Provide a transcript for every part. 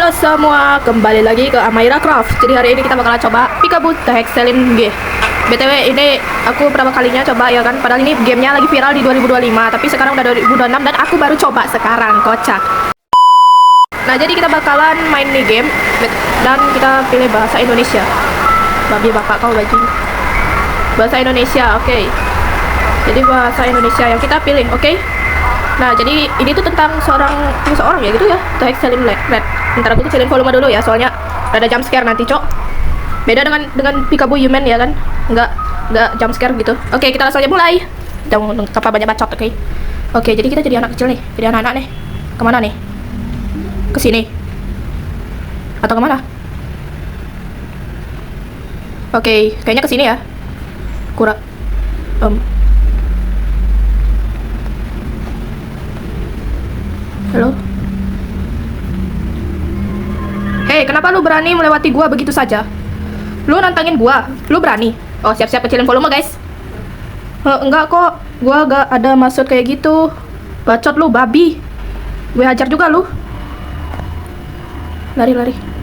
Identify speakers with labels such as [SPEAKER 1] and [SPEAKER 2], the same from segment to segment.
[SPEAKER 1] Halo semua, kembali lagi ke Amaira Craft. Jadi hari ini kita bakalan coba Peekaboo The Hexelin G. BTW ini aku pertama kalinya coba ya kan. Padahal ini gamenya lagi viral di 2025, tapi sekarang udah 2026 dan aku baru coba sekarang, kocak. Nah jadi kita bakalan main nih game dan kita pilih bahasa Indonesia. Babi bapak kau bajing. Bahasa Indonesia, oke. Jadi bahasa Indonesia yang kita pilih, oke. Nah, jadi ini tuh tentang seseorang ya gitu ya. The Hexelin Red. Ntar aku kecilin volume dulu ya, soalnya ada jump scare nanti, Cok. Beda dengan Peekaboo Human ya kan? Enggak jump scare gitu. Oke, kita langsung aja mulai. Jangan apa banyak bacot, oke. Oke, jadi kita jadi anak kecil nih. Jadi anak-anak nih. Kemana nih? Ke sini. Atau kemana? Oke, kayaknya ke sini ya. Halo? Hei, kenapa lu berani melewati gua begitu saja? Lu nantangin gua? Lu berani? Oh, siap-siap kecilin volume, guys. Enggak kok, gua gak ada maksud kayak gitu. Bacot lu, babi. Gue hajar juga lu. Lari.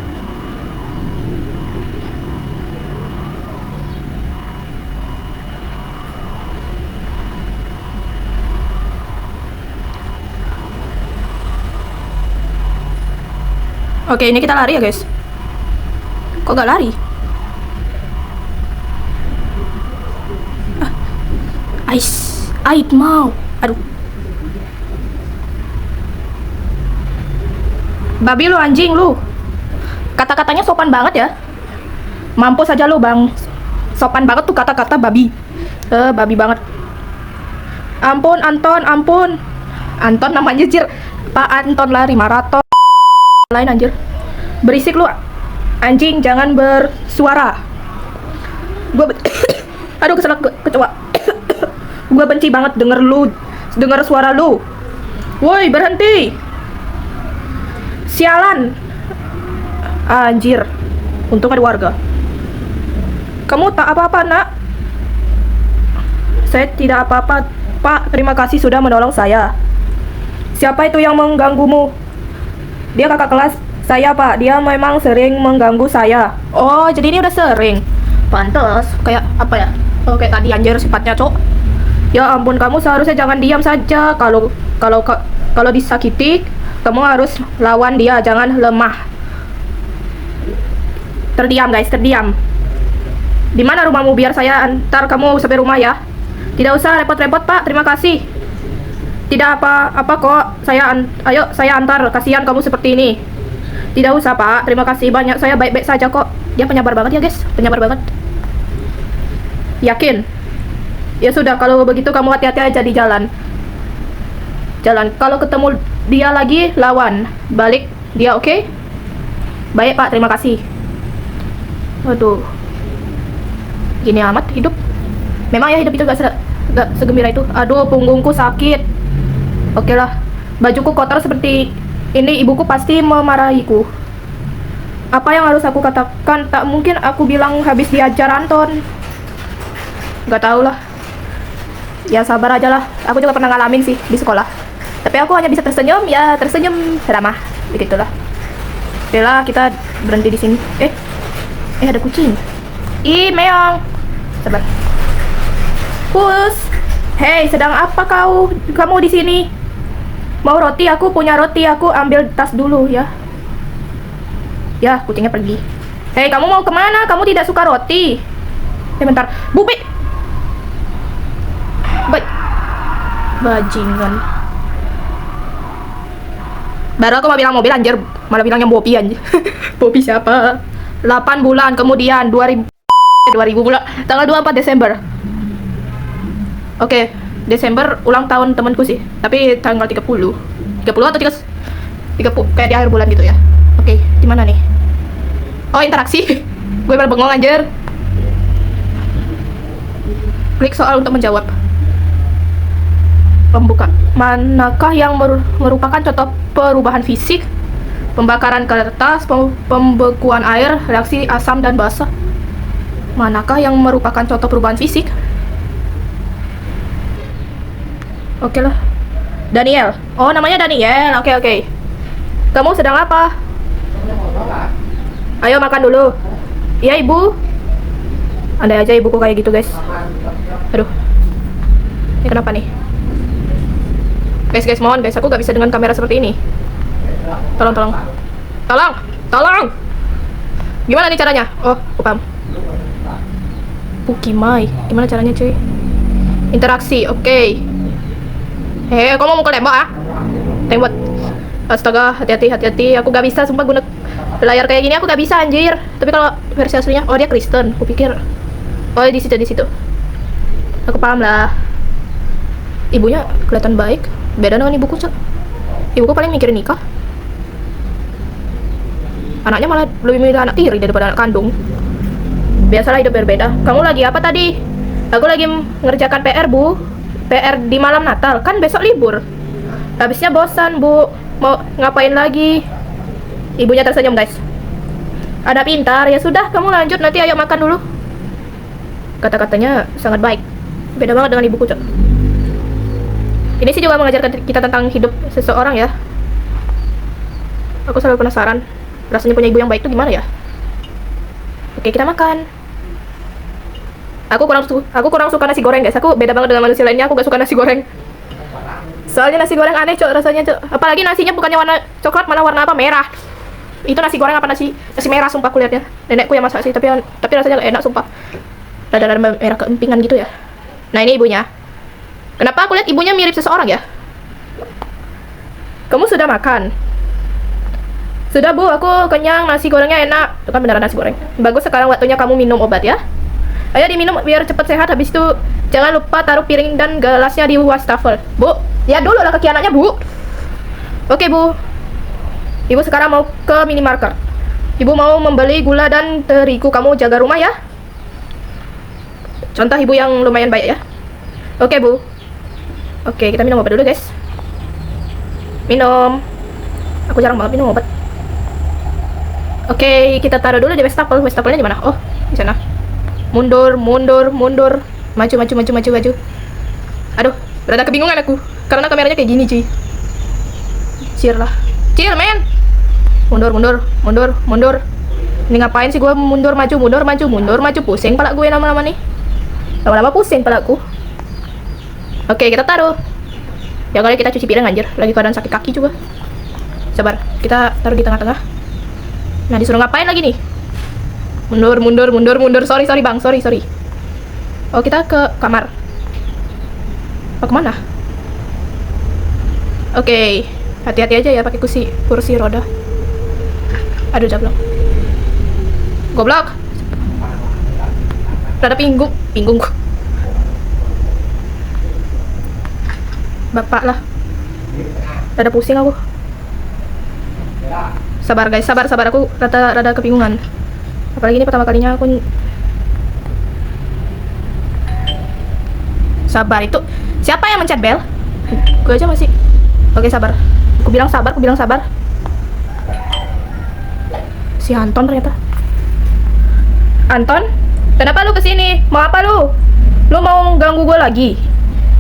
[SPEAKER 1] Oke, ini kita lari ya guys. Kok gak lari? Ait mau. Aduh. Babi lu, anjing lu. Kata-katanya sopan banget ya. Mampus aja lu, Bang. Sopan banget tuh kata-kata babi. Babi banget. Ampun, Anton. Anton namanya jir. Pak Anton lari maraton. Lain anjir. Berisik lu anjing, jangan bersuara. Aduh kecoa. Gua benci banget denger suara lu. Woi, berhenti. Sialan. Anjir. Untung ada warga. Kamu tak apa-apa, Nak? Saya tidak apa-apa, Pak. Terima kasih sudah menolong saya. Siapa itu yang mengganggumu? Dia kakak kelas saya, Pak. Dia memang sering mengganggu saya. Oh, jadi ini udah sering. Pantes. Kayak apa ya? Oh, kayak tadi anjir sifatnya, Cok. Ya ampun, kamu seharusnya jangan diam saja. Kalau disakiti, kamu harus lawan dia, jangan lemah. Terdiam, guys, terdiam. Di mana rumahmu biar saya antar kamu sampai rumah ya? Tidak usah repot-repot, Pak. Terima kasih. Tidak apa-apa kok, ayo saya antar, kasihan kamu seperti ini. Tidak usah, Pak, terima kasih banyak, saya baik-baik saja kok. Dia penyabar banget ya guys, penyabar banget. Yakin? Ya sudah, kalau begitu kamu hati-hati aja di jalan. Kalau ketemu dia lagi, lawan. Balik dia, oke? Baik, Pak, terima kasih. Waduh. Gini amat hidup. Memang ya hidup itu gak segembira itu. Aduh, punggungku sakit. Oke lah, bajuku kotor seperti ini, ibuku pasti memarahiku. Apa yang harus aku katakan? Tak mungkin aku bilang habis diajar Anton. Gak tau lah. Ya sabar aja lah. Aku juga pernah ngalamin sih di sekolah. Tapi aku hanya bisa tersenyum, ya tersenyum ramah. Begitulah. Oke lah, kita berhenti di sini. Ada kucing. Ih, meong. Sabar. Pus. Hei, sedang apa kamu di sini? Mau roti? Aku punya roti. Aku ambil tas dulu ya. Ya, kucingnya pergi. Hei, kamu mau kemana? Kamu tidak suka roti? Bentar. Bubi. Bajingan. Baru aku mau bilang mobil anjir, malah bilangnya Bobi anjir. Bobi siapa? 8 bulan kemudian 2000 bulan tanggal 24 Desember. Oke, Desember ulang tahun temanku sih. Tapi tanggal 30 atau 30 kayak di akhir bulan gitu ya. Oke, di mana nih? Oh, interaksi. Gue malah bengong anjir. Klik soal untuk menjawab. Pembuka. Manakah yang merupakan contoh perubahan fisik? Pembakaran kertas, pembekuan air, reaksi asam dan basa. Manakah yang merupakan contoh perubahan fisik? Oke lah. Daniel. Oh, namanya Daniel. Oke. Kamu sedang apa? Ayo makan dulu. Iya ibu. Andai aja ibuku kayak gitu guys. Aduh. Ini kenapa nih? Guys, mohon guys, aku gak bisa dengan kamera seperti ini. Tolong. Gimana nih caranya? Oh, aku paham. Pukimai. Gimana caranya cuy? Interaksi, oke. Kamu mau ke tembok ah? Tembok. Astaga, hati-hati. Aku gak bisa sumpah guna layar kayak gini, aku gak bisa anjir. Tapi kalau versi aslinya, oh dia Kristen. Aku pikir, oh di situ. Aku paham lah. Ibunya kelihatan baik. Beda dengan ibuku, Cok. Ibuku paling mikirin nikah. Anaknya malah lebih milih anak tiri daripada anak kandung. Biasalah hidup berbeda. Kamu lagi apa tadi? Aku lagi ngerjakan PR, Bu. PR di malam Natal. Kan besok libur. Habisnya bosan, Bu. Mau ngapain lagi? Ibunya tersenyum, guys. Ada pintar. Ya sudah, kamu lanjut. Nanti ayo makan dulu. Kata-katanya sangat baik. Beda banget dengan ibuku, Cok. Ini sih juga mengajarkan kita tentang hidup seseorang ya. Aku selalu penasaran rasanya punya ibu yang baik itu gimana ya. Oke, kita makan. Aku kurang suka nasi goreng guys. Aku beda banget dengan manusia lainnya. Aku gak suka nasi goreng. Soalnya nasi goreng aneh, Cok, rasanya, Cok. Apalagi nasinya bukannya warna coklat, malah warna apa? Merah. Itu nasi goreng apa nasi merah sumpah aku lihatnya. Nenekku yang masak sih, tapi rasanya gak enak sumpah. Rada-rada merah keempingan gitu ya. Nah, ini ibunya. Kenapa aku lihat ibunya mirip seseorang ya? Kamu sudah makan? Sudah, Bu, aku kenyang, nasi gorengnya enak. Itu kan beneran nasi goreng. Bagus, sekarang waktunya kamu minum obat ya. Ayo diminum biar cepat sehat. Habis itu jangan lupa taruh piring dan gelasnya di wastafel. Bu, lihat dulu lah kaki anaknya, Bu. Oke, Bu. Ibu sekarang mau ke minimarket. Ibu mau membeli gula dan terigu. Kamu jaga rumah ya. Contoh ibu yang lumayan baik ya. Oke, Bu. Oke, kita minum obat dulu, guys. Minum. Aku jarang banget minum obat. Oke, kita taruh dulu di wastafel. Wastafelnya di mana? Oh, di sana. Mundur. Maju. Aduh, rada kebingungan aku. Karena kameranya kayak gini, cuy. Cier, men. Mundur. Ini ngapain sih gue mundur maju. Pusing pala gue lama-lama nih. Lama-lama pusing pala aku. Oke, kita taruh. Ya kali kita cuci piring anjir. Lagi keadaan sakit kaki juga. Sabar, kita taruh di tengah-tengah. Nah, disuruh ngapain lagi nih? Mundur. Sorry bang, sorry. Oh, kita ke kamar. Oh, kemana? Oke, hati-hati aja ya pakai kursi roda. Aduh, jablok. Goblok. Rada pinggungku. Bapak lah. Rada pusing aku. Sabar guys, sabar aku rada kebingungan. Apalagi ini pertama kalinya aku. Sabar itu. Siapa yang mencet bel? Gue aja masih. Oke, sabar. Aku bilang sabar. Si Anton ternyata. Anton? Kenapa lu kesini? Mau apa lu? Lu mau ganggu gue lagi?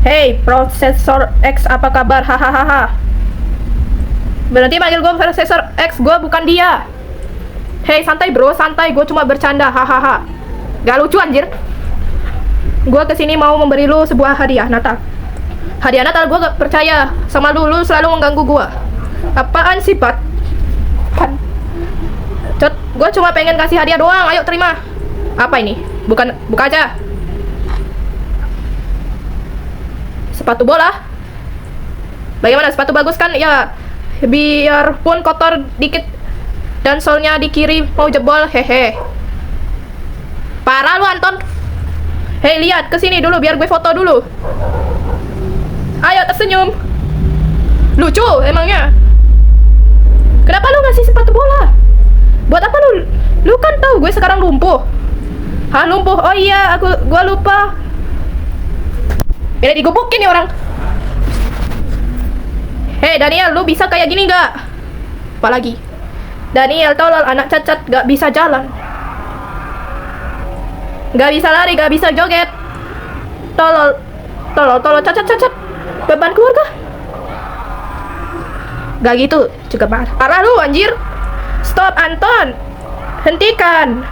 [SPEAKER 1] Hey, Prosesor X, apa kabar? Hahaha. Berhenti panggil gue Prosesor X, gue bukan dia. Hey, santai bro, gue cuma bercanda. Hahaha. Gak lucu anjir. Gue kesini mau memberi lu sebuah hadiah Natal. Hadiah Natal, gue gak percaya sama lu selalu mengganggu gue. Apaan sih, Pat? Cot, gue cuma pengen kasih hadiah doang. Ayo terima. Apa ini? Buka aja. Sepatu bola. Bagaimana, sepatu bagus kan? Ya, biarpun kotor dikit dan solnya di kiri mau jebol. Hehe. Parah lu, Anton. Hei, lihat kesini dulu biar gue foto dulu. Ayo tersenyum. Lucu emangnya. Kenapa lu ngasih sepatu bola? Buat apa lu? Lu kan tahu gue sekarang lumpuh. Hah, lumpuh? Oh iya, gue lupa. Bila digebukin nih orang. Hei Daniel, lu bisa kayak gini nggak? Apalagi Daniel, tolol, anak cacat, gak bisa jalan, gak bisa lari, gak bisa joget. Tolol, cacat, beban keluarga. Gak gitu juga parah lu anjir. Stop, Anton. Hentikan.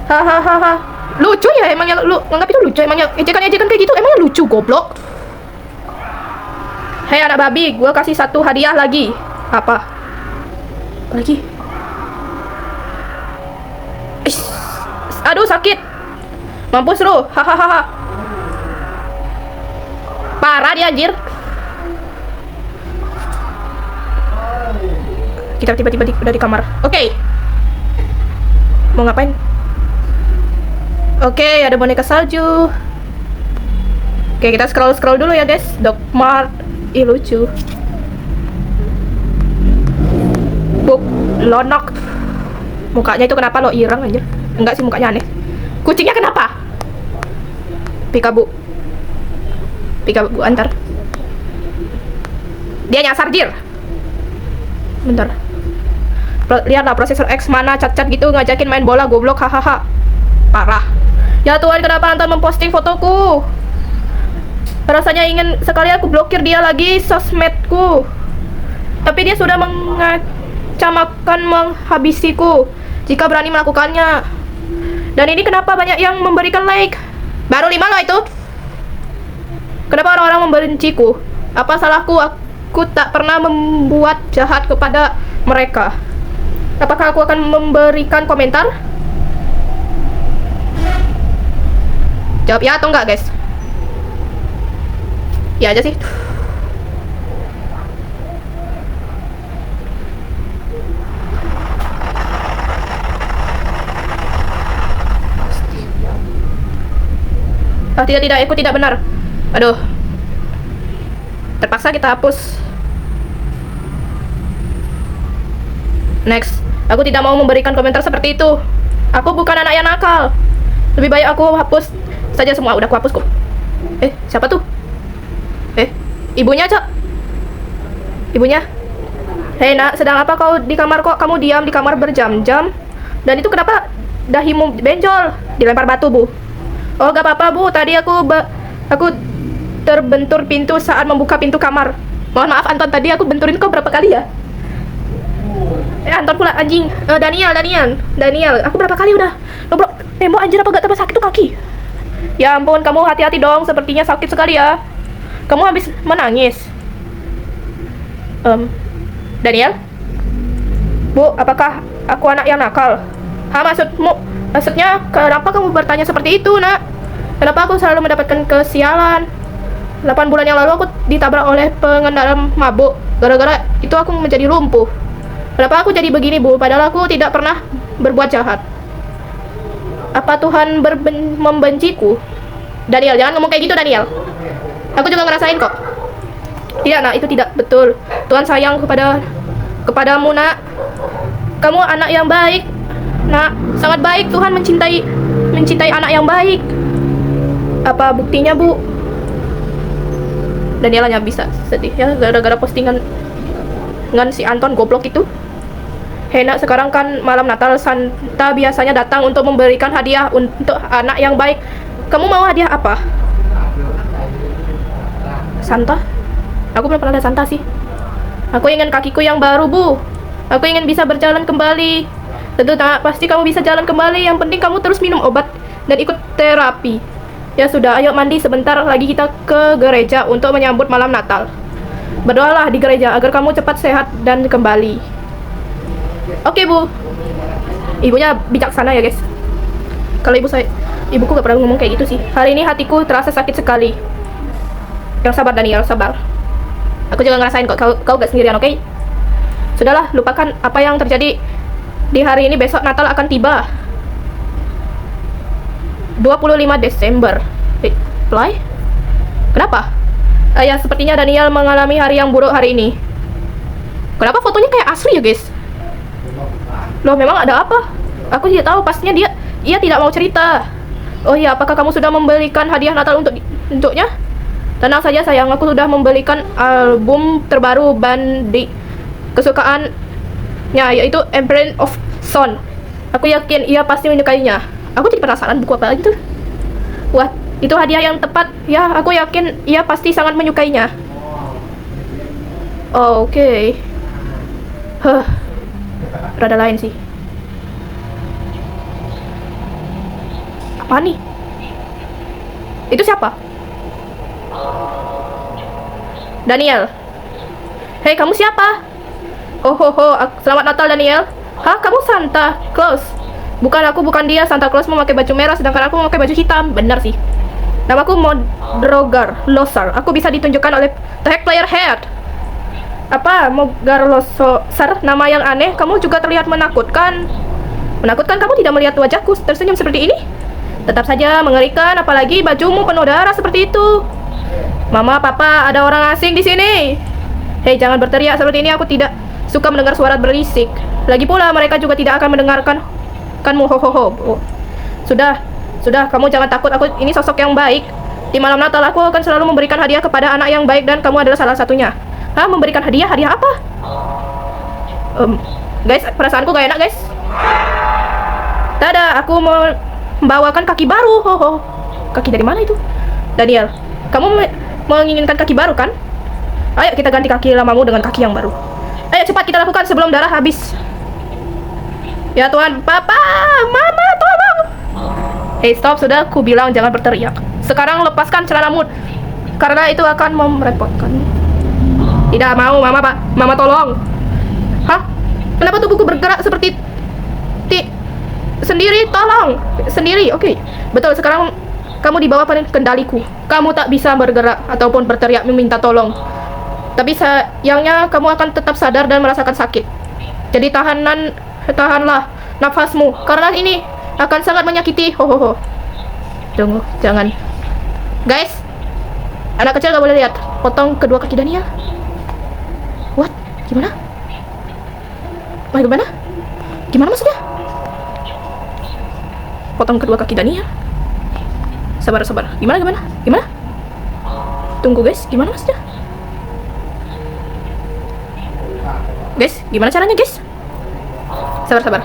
[SPEAKER 1] Hahaha. Lucu ya emangnya, lu nganggap itu lucu emangnya, ejekan-ejekan kayak gitu emangnya lucu, goblok. Hei anak babi, gue kasih satu hadiah lagi. Apa lagi? Aduh sakit. Mampus lu. Hahaha. Parah dia anjir. Kita tiba-tiba udah di kamar. Oke. Mau ngapain? Oke, ada boneka salju. Oke, kita scroll dulu ya guys. Doc Mart. Ih lucu. Book Lonok. Mukanya itu kenapa lo ireng anjir? Enggak sih, mukanya aneh. Kucingnya kenapa? Pikabu antar. Dia nyasar jir. Bentar. Lihatlah prosesor X mana cat-cat gitu ngajakin main bola, goblok, hahaha. Parah. Ya Tuhan, kenapa Anton memposting fotoku? Rasanya ingin sekali aku blokir dia lagi sosmedku. Tapi dia sudah akan menghabisiku jika berani melakukannya. Dan ini kenapa banyak yang memberikan like? Baru 5 loh itu. Kenapa orang-orang membenciku? Apa salahku? Aku tak pernah membuat jahat kepada mereka. Apakah aku akan memberikan komentar? Jawab ya atau enggak guys? Ya aja sih. Ah, tidak, aku tidak benar. Aduh. Terpaksa kita hapus. Next. Aku tidak mau memberikan komentar seperti itu. Aku bukan anak yang nakal. Lebih baik aku hapus saja semua. Udah aku hapus kok. Siapa tuh? Ibunya, Cok. Ibunya. Hei nak, sedang apa kau di kamar kok? Kamu diam di kamar berjam-jam. Dan itu kenapa dahimu benjol? Dilempar batu, Bu. Oh, gak apa-apa, Bu. Tadi aku terbentur pintu saat membuka pintu kamar. Mohon maaf, Anton. Tadi aku benturin kau berapa kali ya? Anton pula, anjing. Daniel. Aku berapa kali udah nobrok tembok, anjir, apa gak tambah sakit tuh kaki? Ya ampun, kamu hati-hati dong. Sepertinya sakit sekali ya. Kamu habis menangis. Daniel? Bu, apakah aku anak yang nakal? Maksudnya, kenapa kamu bertanya seperti itu, nak? Kenapa aku selalu mendapatkan kesialan? 8 bulan yang lalu aku ditabrak oleh pengendara mabuk. Gara-gara itu aku menjadi lumpuh. Kenapa aku jadi begini, Bu? Padahal aku tidak pernah berbuat jahat. Apa Tuhan membenciku? Daniel, jangan ngomong kayak gitu, Daniel. Aku juga ngerasain kok. Tidak, nak, itu tidak betul. Tuhan sayang kepadamu, nak. Kamu anak yang baik, nak, sangat baik. Tuhan mencintai anak yang baik. Apa buktinya, Bu? Daniel hanya bisa sedih ya gara-gara postingan dengan si Anton goblok itu. Hei nak, sekarang kan malam Natal. Santa biasanya datang untuk memberikan hadiah untuk anak yang baik. Kamu mau hadiah apa? Santa? Aku belum pernah lihat Santa sih. Aku ingin kakiku yang baru, Bu. Aku ingin bisa berjalan kembali. Tentu tak, pasti kamu bisa jalan kembali. Yang penting kamu terus minum obat dan ikut terapi. Ya sudah, ayo mandi sebentar lagi kita ke gereja untuk menyambut malam Natal. Berdoalah di gereja agar kamu cepat sehat dan kembali. Oke, Bu. Ibunya bijaksana ya, guys. Kalau ibuku gak pernah ngomong kayak gitu sih. Hari ini hatiku terasa sakit sekali. Yang sabar, Daniel, sabar. Aku juga ngerasain kok, kau gak sendirian, oke? Sudahlah, lupakan apa yang terjadi di hari ini. Besok Natal akan tiba. 25 Desember. Reply? Kenapa? Ya, sepertinya Daniel mengalami hari yang buruk hari ini. Kenapa fotonya kayak asli ya, guys? Loh, memang ada apa? Aku tidak tahu, pastinya ia tidak mau cerita. Oh iya, apakah kamu sudah membelikan hadiah Natal untuknya? Tenang saja sayang, aku sudah membelikan album terbaru band kesukaannya, yaitu Emperor of Son. Aku yakin ia pasti menyukainya. Aku jadi penasaran buku apa lagi tuh. Wah, itu hadiah yang tepat. Ya, aku yakin ia pasti sangat menyukainya. Oke. rada lain sih. Apa nih? Itu siapa? Daniel. Hei, kamu siapa? Oh, selamat Natal Daniel. Hah, kamu Santa Claus? Bukan, aku bukan dia. Santa Claus memakai baju merah, sedangkan aku memakai baju hitam. Benar sih. Namaku Modrogar Losar. Aku bisa ditunjukkan oleh The Hack Player Head. Apa? Modrogar Losar? Nama yang aneh. Kamu juga terlihat menakutkan. Menakutkan? Kamu tidak melihat wajahku tersenyum seperti ini? Tetap saja mengerikan, apalagi bajumu penuh darah seperti itu. Mama, papa, ada orang asing di sini. Hei, jangan berteriak seperti ini. Aku tidak suka mendengar suara berisik. Lagi pula mereka juga tidak akan mendengarkanmu. Oh. Sudah, kamu jangan takut. Aku ini sosok yang baik. Di malam Natal aku akan selalu memberikan hadiah kepada anak yang baik dan kamu adalah salah satunya. Hah, memberikan hadiah? Hadiah apa? Guys, perasaanku gak enak, guys. Tada, aku mau membawakan kaki baru. Kaki dari mana itu? Daniel, kamu menginginkan kaki baru kan? Ayo kita ganti kaki lamamu dengan kaki yang baru. Ayo cepat kita lakukan sebelum darah habis. Ya Tuhan, papa, mama, tolong. Hey, stop, sudah aku bilang jangan berteriak. Sekarang lepaskan celanamu, karena itu akan merepotkan. Tidak mau, mama, pak, mama tolong. Hah? Kenapa tubuhku bergerak seperti sendiri? Tolong, sendiri. Oke. Betul, sekarang kamu di bawah kendaliku. Kamu tak bisa bergerak ataupun berteriak meminta tolong. Tapi sayangnya kamu akan tetap sadar dan merasakan sakit. Jadi tahanlah nafasmu, karena ini akan sangat menyakiti. Tunggu, jangan. Guys, anak kecil gak boleh lihat. Potong kedua kaki Daniel. What? Gimana? Gimana maksudnya? Potong kedua kaki Daniel. Sabar. Gimana? Tunggu guys, gimana maksudnya? Guys, gimana caranya guys? Sabar.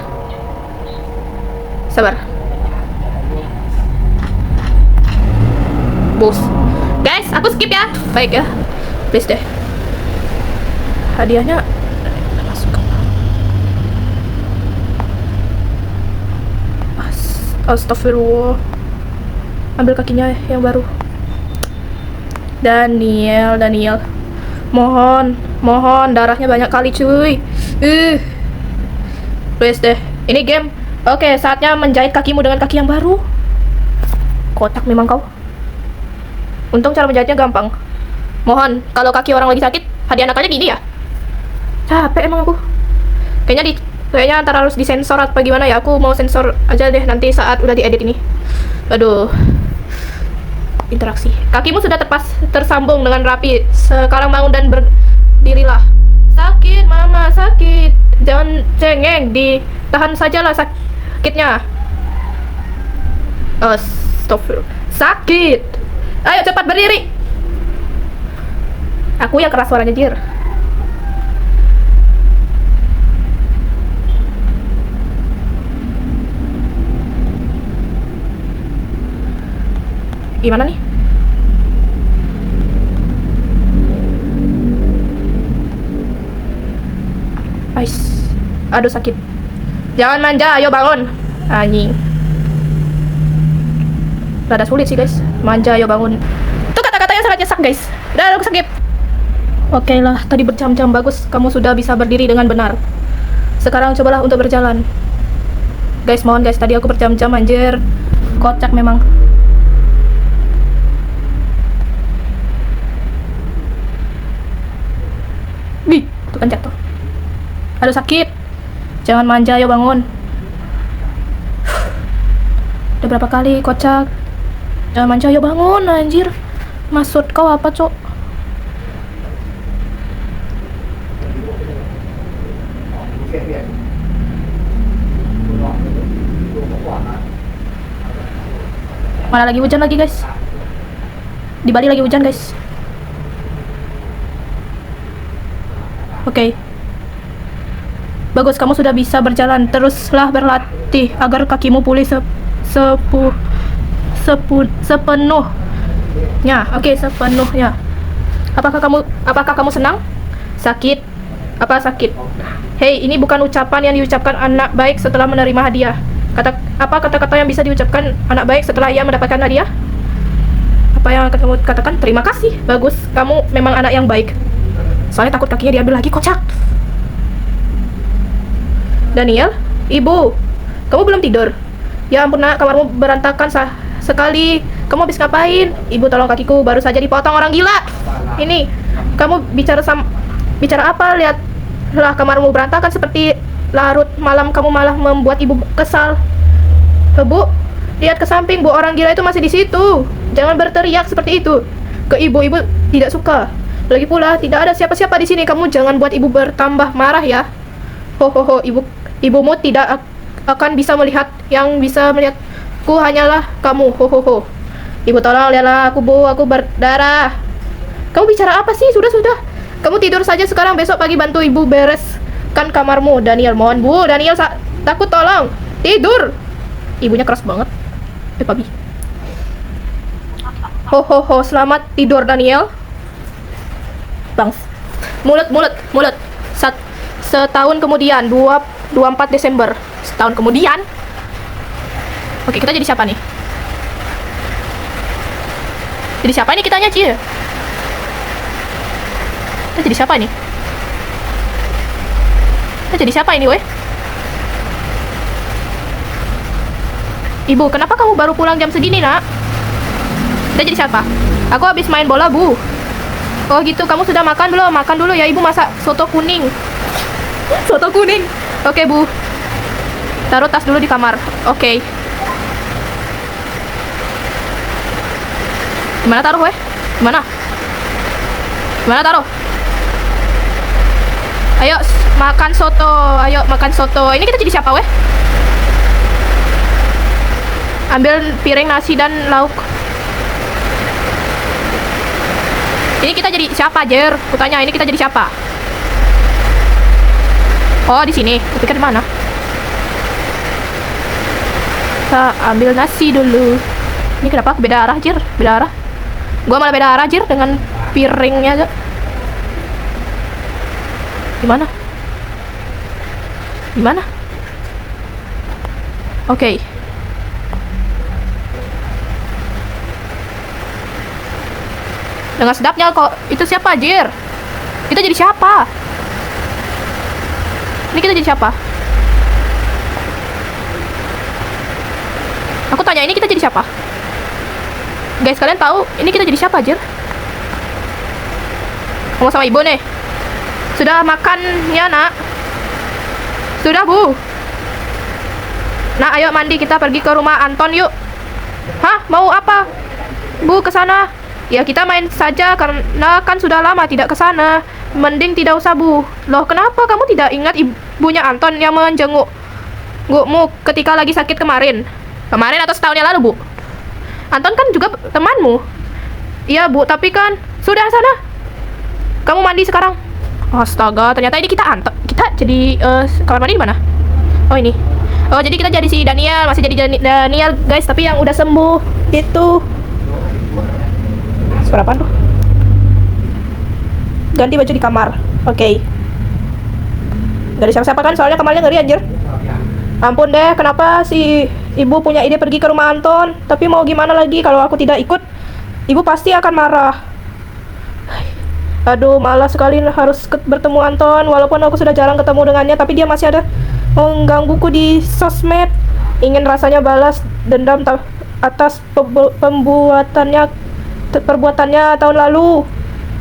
[SPEAKER 1] Bos. Guys, aku skip ya. Baik ya. Please deh. Hadiahnya masukkan. Astagfirullah. Ambil kakinya yang baru. Daniel. Mohon, darahnya banyak kali cuy. Please deh. Ini game. Oke, saatnya menjahit kakimu dengan kaki yang baru. Kocak memang kau. Untung cara menjahitnya gampang. Mohon, kalau kaki orang lagi sakit, hadiah nakalnya gini ya? Capek emang aku. Kayaknya antara harus disensor atau gimana ya. Aku mau sensor aja deh nanti saat udah diedit ini. Aduh. Interaksi. Kakimu sudah tersambung dengan rapi. Sekarang bangun dan berdirilah. Sakit, mama, sakit. Jangan cengeng, ditahan sajalah sakitnya. Astagfirullah. Sakit. Ayo cepat berdiri. Aku yang keras suaranya, jir. Gimana nih? Aduh sakit. Jangan manja, ayo bangun. Anjing. Rada sulit sih guys. Manja, ayo bangun. Itu kata-kata yang sangat nyesak guys. Udah aku skip. Oke lah, tadi berjam-jam bagus. Kamu sudah bisa berdiri dengan benar. Sekarang cobalah untuk berjalan. Guys, mohon guys, tadi aku berjam-jam anjir. Kocak memang. Itu kan jatuh. Aduh sakit. Jangan manja, ayo bangun. Udah berapa kali kocak. Jangan manja, ayo bangun anjir. Maksud kau apa cok? Mana lagi hujan lagi guys. Di Bali lagi hujan guys. Oke. Bagus, kamu sudah bisa berjalan. Teruslah berlatih agar kakimu pulih sepenuhnya. Oke, sepenuhnya. Apakah kamu senang? Sakit? Apa sakit? Hei, ini bukan ucapan yang diucapkan anak baik setelah menerima hadiah. Apa kata-kata yang bisa diucapkan anak baik setelah ia mendapatkan hadiah? Apa yang akan kamu katakan? Terima kasih, bagus, kamu memang anak yang baik. Soalnya takut kakinya diambil lagi, kocak. Daniel, ibu, kamu belum tidur? Ya ampun nak, kamarmu berantakan sekali. Kamu habis ngapain? Ibu, tolong kakiku baru saja dipotong orang gila. Ini, kamu bicara apa? Lihatlah kamarmu berantakan seperti larut malam. Kamu malah membuat ibu kesal. Bu, lihat ke samping, bu, orang gila itu masih di situ. Jangan berteriak seperti itu ke ibu tidak suka. Lagi pula tidak ada siapa-siapa di sini. Kamu jangan buat ibu bertambah marah ya. Ho, ibumu tidak akan bisa melihat. Yang bisa melihatku hanyalah kamu. Ho. Ibu, tolong lihatlah aku, bu, aku berdarah. Kamu bicara apa sih? Sudah. Kamu tidur saja sekarang, besok pagi bantu ibu bereskan kamarmu. Daniel, mohon bu, Daniel takut, tolong tidur. Ibunya keras banget. Papi. Ho, selamat tidur Daniel. Bangs. Mulut. Setahun kemudian, 24 Desember. Setahun kemudian. Oke, kita jadi siapa nih? Jadi siapa ini kitanya, Cie? Kita jadi siapa ini? Weh? Ibu, kenapa kamu baru pulang jam segini, nak? Kita jadi siapa? Aku habis main bola, bu. Oh gitu, kamu sudah makan belum? Makan dulu ya, ibu masak soto kuning. Oke, bu. Taruh tas dulu di kamar. Oke. Gimana taruh, weh? Gimana taruh? Ayo makan soto. Ini kita jadi siapa, weh? Ambil piring nasi dan lauk. Ini kita jadi siapa, Jer? Kutanya, ini kita jadi siapa? Oh, di sini. Kupikir di mana? Kita ambil nasi dulu. Ini kenapa beda arah, Jer? Beda arah. Gua malah beda arah, Jer, dengan piringnya aja. Gimana? Oke. Dengan sedapnya kok. Itu siapa, Jir? Kita jadi siapa? Ini kita jadi siapa? Aku tanya, ini kita jadi siapa? Guys, kalian tahu ini kita jadi siapa, Jir? Ngomong sama ibu nih. Sudah makan ya, nak? Sudah, bu. Nah, ayo mandi, kita pergi ke rumah Anton yuk. Hah? Mau apa? Bu, ke sana. Ya, kita main saja karena kan sudah lama tidak ke sana. Mending tidak usah, bu. Loh, kenapa kamu tidak ingat ibunya Anton yang menjengukmu ketika lagi sakit kemarin? Kemarin atau setahun yang lalu, bu? Anton kan juga temanmu. Iya, bu, tapi kan sudah sana. Kamu mandi sekarang. Astaga, ternyata ini kita jadi kamar mandi di mana? Oh, ini. Oh, jadi kita jadi si Daniel, masih jadi Daniel, guys, tapi yang udah sembuh itu. Suara apa tuh? Ganti baju di kamar. Oke. Gak ada siapa-siapa kan, soalnya kamarnya ngeri, anjir. Ampun deh, kenapa si ibu punya ide pergi ke rumah Anton? Tapi mau gimana lagi, kalau aku tidak ikut, ibu pasti akan marah. Aduh, malas sekali harus bertemu Anton. Walaupun aku sudah jarang ketemu dengannya, tapi dia masih ada menggangguku di sosmed. Ingin rasanya balas dendam atas perbuatannya tahun lalu.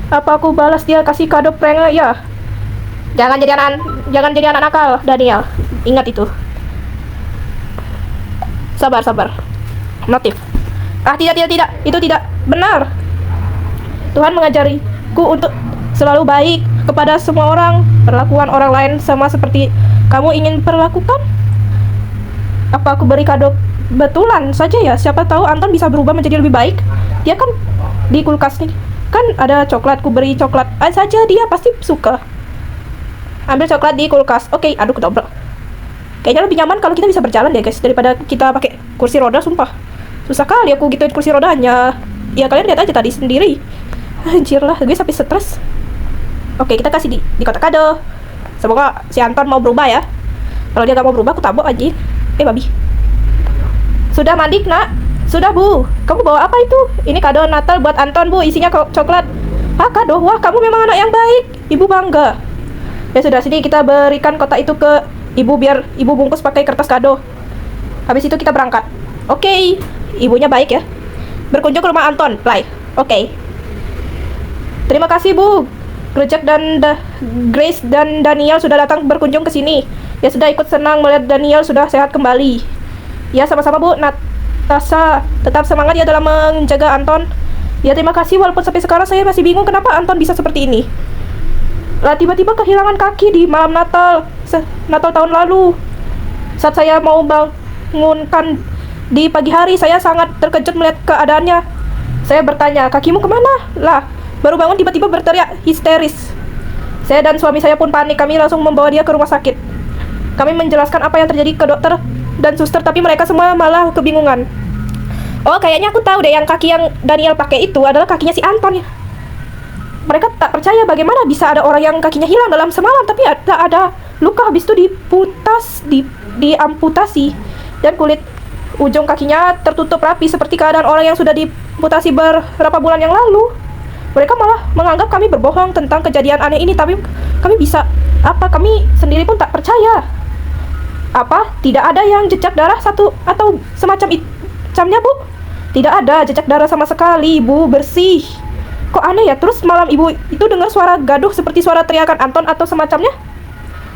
[SPEAKER 1] Apa aku balas dia kasih kado prank ya? Jangan jadi anak nakal, Daniel. Ingat itu. Sabar. Motif. Tidak. Itu tidak benar. Tuhan mengajariku untuk selalu baik kepada semua orang. Perlakuan orang lain sama seperti kamu ingin perlakukan. Apa aku beri kado betulan saja ya? Siapa tahu Anton bisa berubah menjadi lebih baik. Dia kan di kulkas nih. Kan ada coklat, ku beri coklat saja, dia pasti suka. Ambil coklat di kulkas. Oke, aduh kedobrak. Kayaknya lebih nyaman kalau kita bisa berjalan deh, guys, daripada kita pakai kursi roda, sumpah. Susah kali aku gituin kursi rodanya. Ya kalian lihat aja tadi sendiri. Anjir lah, gue sampai stres. Oke, kita kasih di kotak kado. Semoga si Anton mau berubah ya. Kalau dia gak mau berubah, aku tabok aja. Babi. Sudah mandi, nak? Sudah, Bu. Kamu bawa apa itu? Ini kado Natal buat Anton, Bu. Isinya coklat. Kado? Wah, kamu memang anak yang baik. Ibu bangga. Ya sudah, sini kita berikan kotak itu ke Ibu biar Ibu bungkus pakai kertas kado. Habis itu kita berangkat. Oke. Ibunya baik ya. Berkunjung ke rumah Anton. Play. Oke. Terima kasih, Bu. Grace dan Daniel sudah datang berkunjung ke sini. Ya sudah, ikut senang melihat Daniel sudah sehat kembali. Ya sama-sama, Bu. Natasha tetap semangat ya dalam menjaga Anton. Ya terima kasih, walaupun sampai sekarang saya masih bingung kenapa Anton bisa seperti ini. Lah tiba-tiba kehilangan kaki di malam Natal tahun lalu. Saat saya mau bangunkan di pagi hari, saya sangat terkejut melihat keadaannya. Saya bertanya, kakimu kemana? Lah, baru bangun tiba-tiba berteriak histeris. Saya dan suami saya pun panik, kami langsung membawa dia ke rumah sakit. Kami menjelaskan apa yang terjadi ke dokter dan suster, tapi mereka semua malah kebingungan. Oh, kayaknya aku tahu deh, yang kaki yang Daniel pakai itu adalah kakinya si Anton ya. Mereka tak percaya bagaimana bisa ada orang yang kakinya hilang dalam semalam, tapi ada luka habis itu diamputasi dan kulit ujung kakinya tertutup rapi seperti keadaan orang yang sudah diamputasi beberapa bulan yang lalu. Mereka malah menganggap kami berbohong tentang kejadian aneh ini, tapi kami sendiri pun tak percaya. Tidak ada yang jejak darah satu atau semacamnya, Bu? Tidak ada jejak darah sama sekali, Bu, bersih. Kok aneh ya? Terus malam Ibu itu dengar suara gaduh seperti suara teriakan Anton atau semacamnya?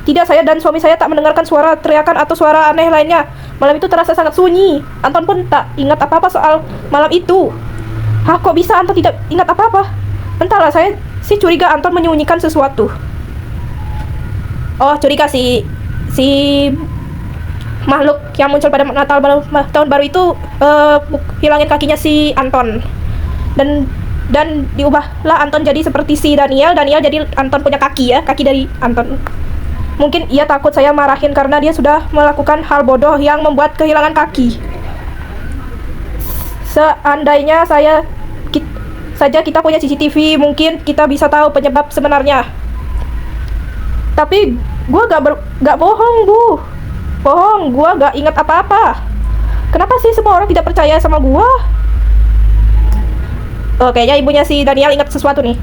[SPEAKER 1] Tidak, saya dan suami saya tak mendengarkan suara teriakan atau suara aneh lainnya. Malam itu terasa sangat sunyi. Anton pun tak ingat apa-apa soal malam itu. Kok bisa Anton tidak ingat apa-apa? Entahlah, saya sih curiga Anton menyembunyikan sesuatu. Oh, curiga si makhluk yang muncul pada Natal tahun baru itu hilangin kakinya si Anton dan diubahlah Anton jadi seperti si Daniel jadi Anton punya kaki ya, kaki dari Anton. Mungkin ia takut saya marahin karena dia sudah melakukan hal bodoh yang membuat kehilangan kaki. Seandainya kita punya CCTV, mungkin kita bisa tahu penyebab sebenarnya. Tapi gue gak bohong, Bu. Bohong, gue gak ingat apa-apa. Kenapa sih semua orang tidak percaya sama gue? Oh, kayaknya ibunya si Daniel ingat sesuatu nih.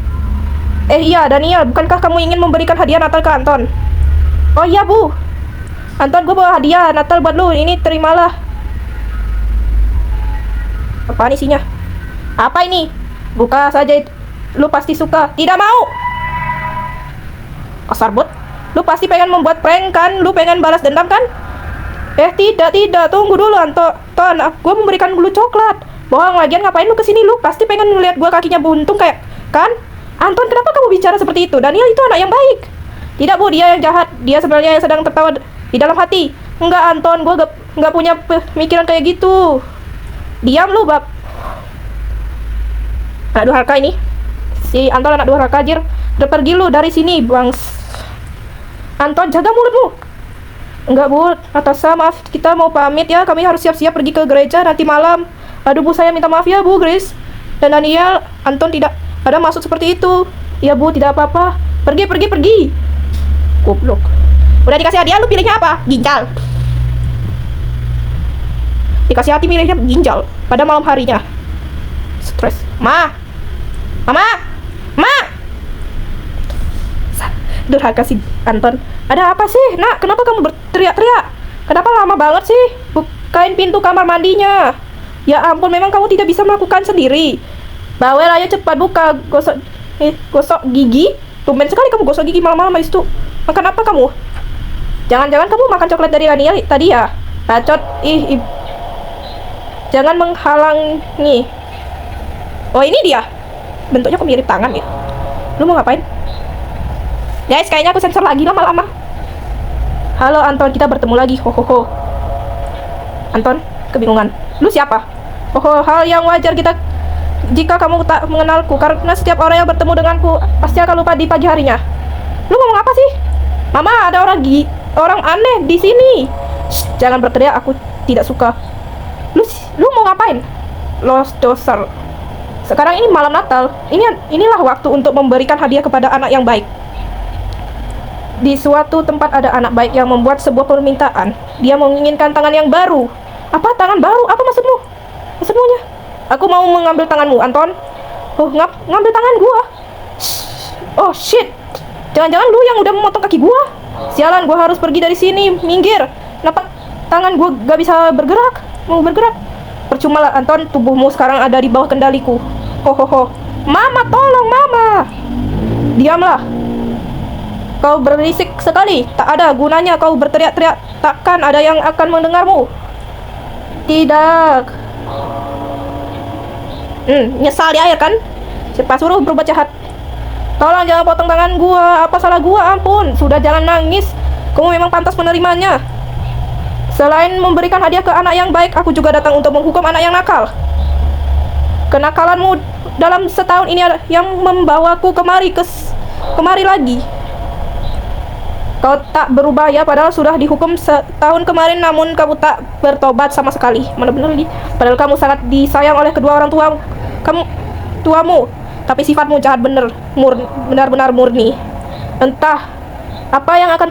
[SPEAKER 1] Iya, Daniel, bukankah kamu ingin memberikan hadiah Natal ke Anton? Oh iya, Bu. Anton, gue bawa hadiah Natal buat lu. Ini terimalah. Apaan isinya? Apa ini? Buka saja, lu pasti suka. Tidak mau. Kasar bot. Lu pasti pengen membuat prank kan? Lu pengen balas dendam kan? Tidak, tunggu dulu Anton. Gue memberikan lu coklat. Bohong, lagian ngapain lu kesini? Lu pasti pengen ngeliat gue kakinya buntung kayak, kan? Anton, kenapa kamu bicara seperti itu? Daniel itu anak yang baik. Tidak, Bu, dia yang jahat. Dia sebenarnya yang sedang tertawa di dalam hati. Enggak, Anton, gue gak punya pemikiran kayak gitu. Diam lu, Bab. Anak durhaka ini. Si Anton anak durhaka, anjir. Udah pergi lu dari sini, Bang. Anton, jaga mulutmu. Enggak, Bu. Natasha, maaf, kita mau pamit ya. Kami harus siap-siap pergi ke gereja nanti malam. Aduh, Bu, saya minta maaf ya, Bu, Grace. Dan Daniel, Anton tidak ada maksud seperti itu. Ya, Bu, tidak apa-apa. Pergi. Goblok. Udah dikasih hadiah, lu pilihnya apa? Ginjal. Dikasih hati, milihnya ginjal pada malam harinya. Stres. Mama. Durhaka si Anton. Ada apa sih, Nak? Kenapa kamu berteriak-teriak? Kenapa lama banget sih? Bukain pintu kamar mandinya. Ya ampun, memang kamu tidak bisa melakukan sendiri. Bawel, ayo cepat buka. Gosok gigi. Tumben sekali kamu gosok gigi malam-malam. Habis itu makan apa kamu? Jangan-jangan kamu makan coklat dari Daniel tadi ya? Bacot. Jangan menghalangi. Oh, ini dia. Bentuknya kok mirip tangan ya? Lu mau ngapain? Guys, kayaknya aku sensor lagi lama-lama. Halo Anton, kita bertemu lagi. Ho. Anton, kebingungan. Lu siapa? Oh, hal yang wajar jika kamu tak mengenalku, karena setiap orang yang bertemu denganku pasti akan lupa di pagi harinya. Lu ngomong apa sih? Mama, ada orang aneh di sini. Shh, jangan berteriak, aku tidak suka. Lu mau ngapain? Los doser. Sekarang ini malam Natal. Inilah waktu untuk memberikan hadiah kepada anak yang baik. Di suatu tempat ada anak baik yang membuat sebuah permintaan. Dia menginginkan tangan yang baru. Apa tangan baru? Apa maksudmu? Maksudmunya? Aku mau mengambil tanganmu, Anton. Oh, ngambil tangan gua. Oh, shit. Jangan-jangan lu yang udah memotong kaki gua. Sialan, gua harus pergi dari sini. Minggir. Kenapa tangan gua gak bisa bergerak? Mau bergerak? Percuma lah, Anton. Tubuhmu sekarang ada di bawah kendaliku. Ho. Mama, tolong, Mama. Diamlah. Kau berisik sekali. Tak ada gunanya kau berteriak-teriak. Takkan ada yang akan mendengarmu. Tidak. Nyesal di air kan? Siapa suruh berbuat jahat? Tolong jangan potong tangan gua. Apa salah gua? Ampun. Sudah, jangan nangis. Kamu memang pantas menerimanya. Selain memberikan hadiah ke anak yang baik, aku juga datang untuk menghukum anak yang nakal. Kenakalanmu dalam setahun ini yang membawaku kemari lagi. Kau tak berubah ya, padahal sudah dihukum setahun kemarin, namun kamu tak bertobat sama sekali. Mana benar lagi? Padahal kamu sangat disayang oleh kedua orang tuamu. Tapi sifatmu jahat benar-benar murni. Entah apa yang akan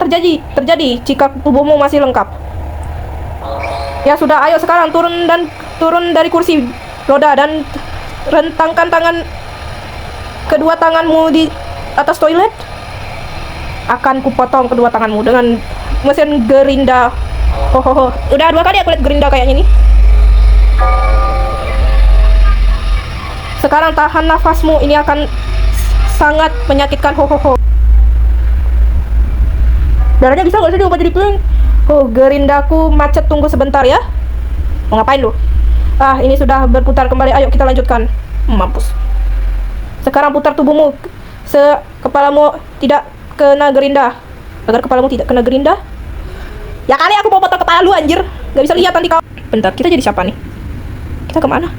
[SPEAKER 1] terjadi jika tubuhmu masih lengkap. Ya sudah, ayo sekarang turun dari kursi roda dan rentangkan kedua tanganmu di atas toilet. Akan kupotong kedua tanganmu dengan mesin gerinda. Udah 2 kali aku lihat gerinda kayaknya nih. Sekarang tahan nafasmu, ini akan sangat menyakitkan. Darahnya bisa gak sih diubah jadi pink? Gerindaku macet, tunggu sebentar ya. Mau ngapain lu? Ini sudah berputar kembali, ayo kita lanjutkan. Mampus. Sekarang putar tubuhmu, kepalamu tidak kena gerinda. Agar kepalamu tidak kena gerinda. Ya kali aku mau potong kepala lu, anjir. Gak bisa lihat nanti kau. Bentar, kita jadi siapa nih? Kita kemana?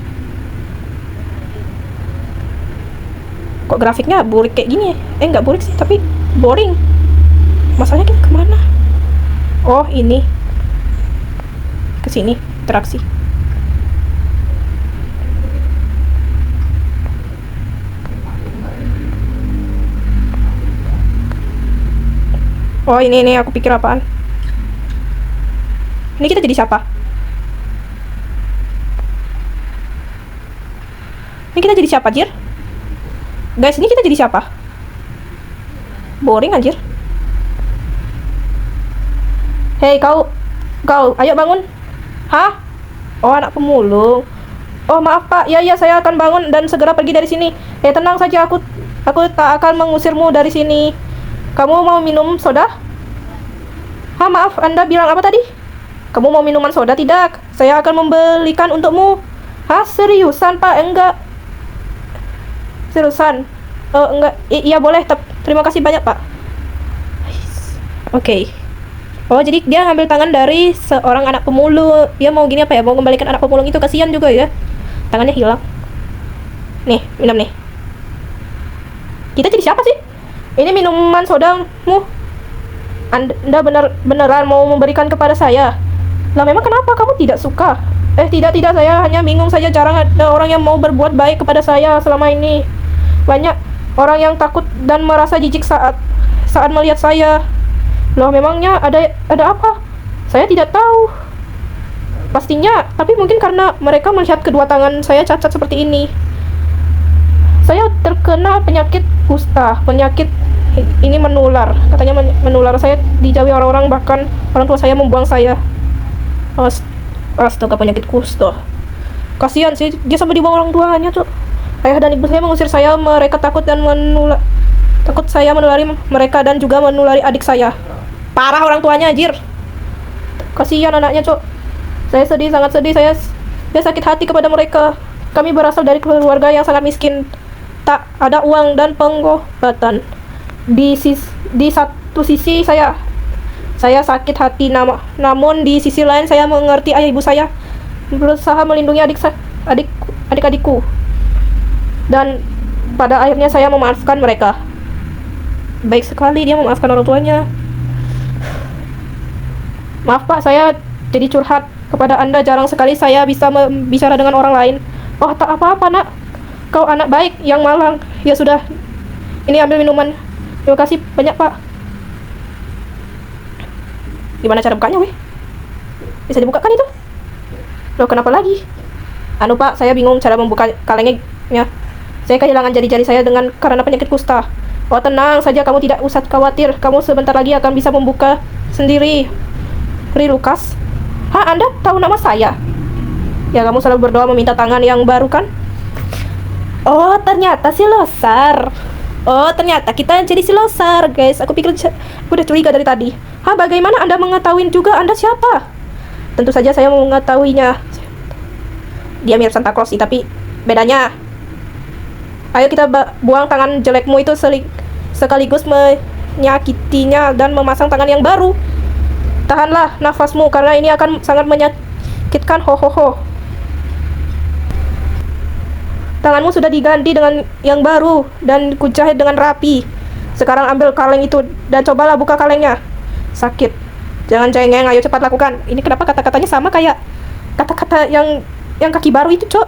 [SPEAKER 1] Kok grafiknya burik kayak gini ya? Nggak burik sih, tapi boring. Masalahnya kita kemana? Oh, ini. Kesini, interaksi. Oh, ini aku pikir apaan. Ini kita jadi siapa? Ini kita jadi siapa, Jir? Guys, ini kita jadi siapa? Boring, anjir. Hei, kau, ayo bangun. Hah? Oh, anak pemulung. Oh, maaf, Pak. Ya, saya akan bangun dan segera pergi dari sini. Tenang saja, aku tak akan mengusirmu dari sini. Kamu mau minum soda? Maaf, Anda bilang apa tadi? Kamu mau minuman soda? Tidak, saya akan membelikan untukmu. Seriusan, Pak? Enggak. Seriusan? Enggak. Iya, boleh. Terima kasih banyak, Pak. Oke. Oh, jadi dia ngambil tangan dari seorang anak pemulung. Dia mau gini apa ya? Mau kembalikan anak pemulung itu, kasihan juga ya. Tangannya hilang. Nih, minum nih. Kita jadi siapa sih? Ini minuman sodamu. Anda beneran mau memberikan kepada saya? Lah, memang kenapa kamu tidak suka? Tidak, saya hanya bingung saja. Jarang ada orang yang mau berbuat baik kepada saya selama ini. Banyak orang yang takut dan merasa jijik saat melihat saya. Loh, memangnya ada apa? Saya tidak tahu. Pastinya, tapi mungkin karena mereka melihat kedua tangan saya cacat seperti ini. Saya terkena penyakit kusta. Penyakit ini menular. Katanya menular. Saya dijauhi orang-orang, bahkan orang tua saya membuang saya. Astaga, penyakit kusta. Kasihan sih, dia sampai dibuang orang tuanya, tuh. Ayah dan ibu saya mengusir saya. Mereka takut saya menulari mereka dan juga menulari adik saya. Parah orang tuanya, anjir. Kasihan anaknya, Cok. Saya sedih, sangat sedih. Saya sakit hati kepada mereka. Kami berasal dari keluarga yang sangat miskin. Tak ada uang dan pengobatan. Di satu sisi saya sakit hati, namun di sisi lain saya mengerti ayah ibu saya berusaha melindungi adik-adikku. Dan pada akhirnya saya memaafkan mereka. Baik sekali dia memaafkan orang tuanya. Maaf, Pak, saya jadi curhat kepada Anda. Jarang sekali saya bisa bicara dengan orang lain. Oh, tak apa-apa, Nak. Kau anak baik yang malang. Ya sudah, ini ambil minuman. Terima kasih banyak, Pak. Gimana cara bukanya, weh? Bisa dibuka kan itu? Loh, kenapa lagi? Anu Pak, saya bingung cara membuka kalengnya. Saya kehilangan jari-jari saya karena penyakit kusta. Oh, tenang saja, kamu tidak usah khawatir. Kamu sebentar lagi akan bisa membuka sendiri. Ri Lukas. Hah, Anda tahu nama saya? Ya, kamu selalu berdoa meminta tangan yang baru kan? Oh, ternyata si Losar. Oh, ternyata kita jadi si Losar, guys. Aku pikir udah curiga dari tadi. Hah, bagaimana Anda mengetahui juga Anda siapa? Tentu saja saya mau mengetahuinya. Dia mirip Santa Claus sih, tapi bedanya. Ayo kita buang tangan jelekmu itu sekaligus menyakitinya dan memasang tangan yang baru. Tahanlah nafasmu karena ini akan sangat menyakitkan. Ho. Tanganmu sudah diganti dengan yang baru dan kujahit dengan rapi. Sekarang ambil kaleng itu dan cobalah buka kalengnya. Sakit. Jangan cengeng, ayo cepat lakukan. Ini kenapa kata-katanya sama kayak kata-kata yang kaki baru itu, Cok?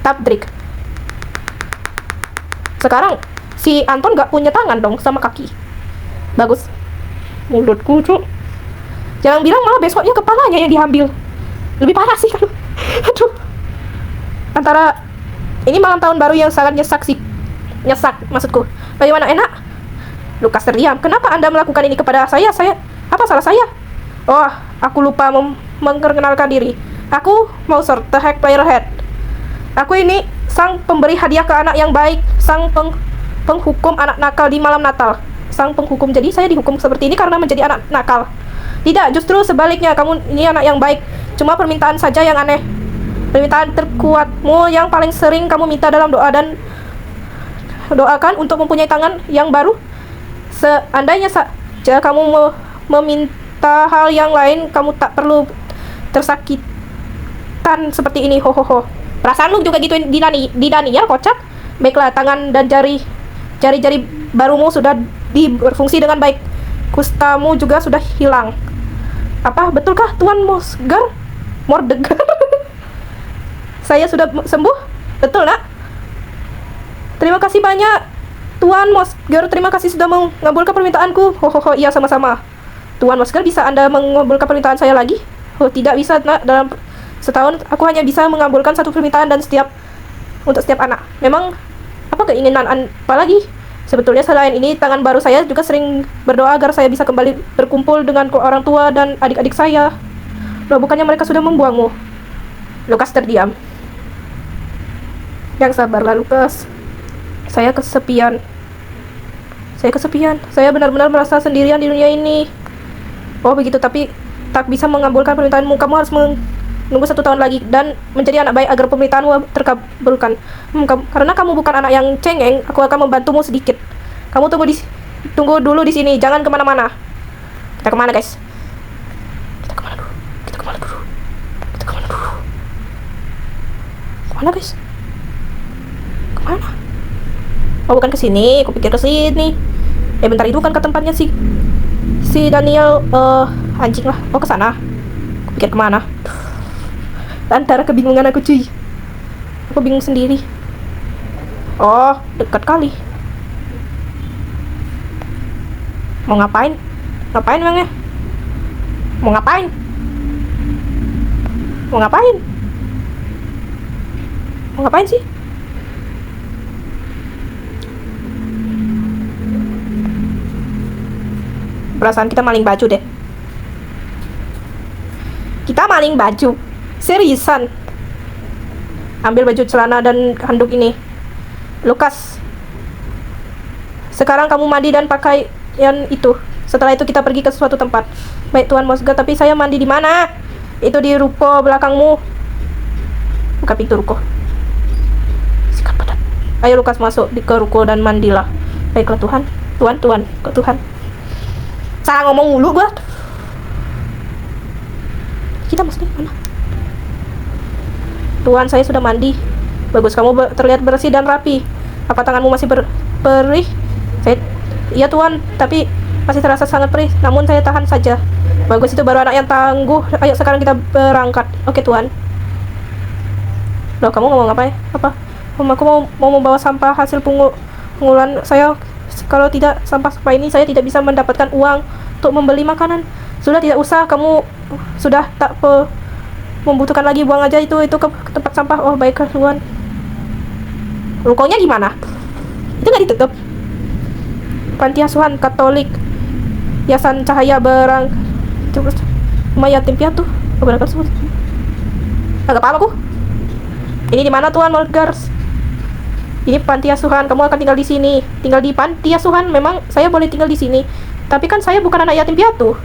[SPEAKER 1] Tabdrik. Sekarang si Anton gak punya tangan dong sama kaki. Bagus. Mulutku, Cok. Jangan bilang malah besoknya kepalanya yang diambil. Lebih parah sih kalau. Aduh. Antara ini malam tahun baru yang sangat nyesak maksudku. Bagaimana, enak? Lukas terdiam. Kenapa Anda melakukan ini kepada saya? Apa salah saya? Oh, aku lupa memperkenalkan diri. Aku Mouser, the Hack Player Head. Aku ini sang pemberi hadiah ke anak yang baik, sang penghukum anak nakal di malam Natal. Sang penghukum, jadi saya dihukum seperti ini karena menjadi anak nakal. Tidak, justru sebaliknya, kamu ini anak yang baik. Cuma permintaan saja yang aneh. Permintaan terkuatmu yang paling sering kamu minta dalam doa dan doakan untuk mempunyai tangan yang baru. Seandainya saja kamu meminta hal yang lain, kamu tak perlu tersakitan seperti ini. Ho. Perasaan lu juga gitu di Daniel, kocak. Baiklah, tangan dan jari-jari barumu sudah berfungsi dengan baik. Kustamu juga sudah hilang. Apa betulkah Tuan Mordegar? Saya sudah sembuh? Betul, Nak? Terima kasih banyak, Tuan Mosgar. Terima kasih sudah mengabulkan permintaanku. Ho, iya sama-sama. Tuan Mosgar, bisa Anda mengabulkan permintaan saya lagi? Oh, tidak bisa, Nak. Dalam setahun aku hanya bisa mengabulkan satu permintaan dan untuk setiap anak. Memang apa keinginan apa lagi? Sebetulnya selain ini, tangan baru saya juga sering berdoa agar saya bisa kembali berkumpul dengan orang tua dan adik-adik saya. Loh, bukannya mereka sudah membuangmu? Lukas terdiam. Yang sabarlah, Lukas. Saya kesepian. Saya benar-benar merasa sendirian di dunia ini. Oh begitu, tapi tak bisa mengabulkan permintaanmu. Kamu harus menunggu 1 tahun lagi dan menjadi anak baik agar permintaanmu terkabulkan. Karena kamu bukan anak yang cengeng, aku akan membantumu sedikit. Kamu tunggu dulu di sini, jangan kemana-mana. Kita kemana, guys? Kemana, guys? Kemana? Oh, bukan ke sini. Aku pikir ke sini. Bentar, itu kan ke tempatnya si Daniel. Anjing lah. Oh, ke sana. Aku pikir kemana? Antara kebingungan aku, cuy. Aku bingung sendiri. Oh, dekat kali. Mau ngapain? Ngapain emangnya? Mau ngapain? Mau ngapain sih? Perasaan kita maling baju deh. Kita maling baju. Seriusan. Ambil baju, celana, dan handuk ini. Lukas, sekarang kamu mandi dan pakaian itu. Setelah itu kita pergi ke suatu tempat. Baik, Tuan Mosgar, tapi saya mandi di mana? Itu di ruko belakangmu. Buka pintu ruko. Sikap padat. Ayo Lukas, masuk ke ruko dan mandilah. Baiklah, Tuhan. Kok Tuhan? Salah ngomong mulu gua. Kita masuk mana? Tuan, saya sudah mandi. Bagus, kamu terlihat bersih dan rapi. Apa tanganmu masih perih? Iya, Tuan, tapi masih terasa sangat perih. Namun saya tahan saja. Bagus, itu baru anak yang tangguh. Ayo sekarang kita berangkat. Oke, Tuan. Loh, kamu ngomong apa ya? Apa? Aku mau membawa sampah hasil pungulan saya. Kalau tidak sampah ini, saya tidak bisa mendapatkan uang untuk membeli makanan. Sudah, tidak usah, kamu sudah tak membutuhkan lagi, buang aja itu ke tempat sampah. Oh baiklah Tuan. Rukonya di mana? Itu nggak ditutup. Panti asuhan Katolik Yayasan Cahaya Berang Rumah Yatim Piatu. Agak paham aku. Ini di mana Tuan Molgers? Ini panti asuhan, kamu akan tinggal di sini. Tinggal di panti asuhan, memang saya boleh tinggal di sini. Tapi kan saya bukan anak yatim piatu.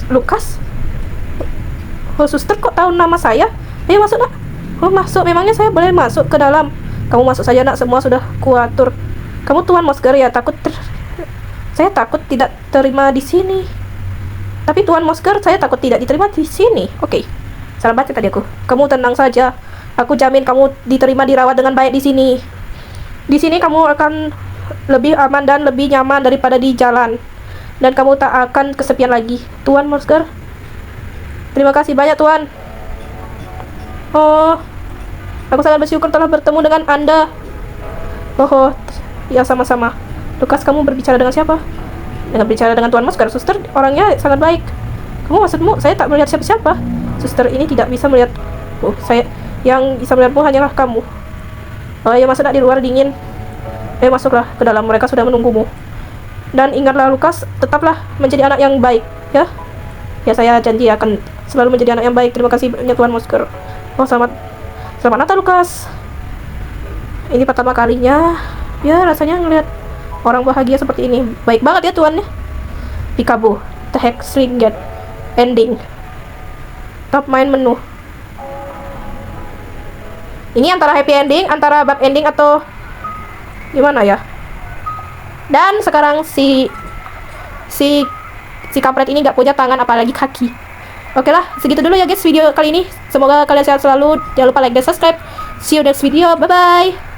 [SPEAKER 1] Lukas? Oh, suster kok tahu nama saya? Ayo masuk nak. Oh masuk, memangnya saya boleh masuk ke dalam? Kamu masuk saja nak, semua sudah kuatur. Kamu Tuan Mosger ya, saya takut tidak terima di sini. Tapi Tuan Mosger, saya takut tidak diterima di sini. Oke. Salah baca tadi aku. Kamu tenang saja. Aku jamin kamu diterima, dirawat dengan baik di sini. Di sini kamu akan lebih aman dan lebih nyaman daripada di jalan. Dan kamu tak akan kesepian lagi. Tuan Mosger. Terima kasih banyak Tuan. Oh, aku sangat bersyukur telah bertemu dengan Anda. Oh, ya sama-sama. Lukas, kamu berbicara dengan siapa? Dengan bicara dengan Tuan Mosger, suster. Orangnya sangat baik. Kamu maksudmu, saya tak melihat siapa-siapa. Suster ini tidak bisa melihat. Oh, yang bisa melihatmu hanyalah kamu. Oh, ya masuk nak, di luar dingin. Masuklah ke dalam, mereka sudah menunggumu. Dan ingatlah Lukas, tetaplah menjadi anak yang baik, ya. Ya, saya janji akan selalu menjadi anak yang baik. Terima kasih banyak Tuan Mosger. Oh, selamat Natal Lukas. Ini pertama kalinya ya rasanya ngelihat orang bahagia seperti ini. Baik banget ya Tuan ya. Peekaboo, The Heck Stringent Ending. Top main menu. Ini antara happy ending, antara bad ending, atau gimana ya? Dan sekarang si kampret ini gak punya tangan apalagi kaki. Oke lah, segitu dulu ya guys video kali ini. Semoga kalian sehat selalu. Jangan lupa like dan subscribe. See you next video. Bye bye.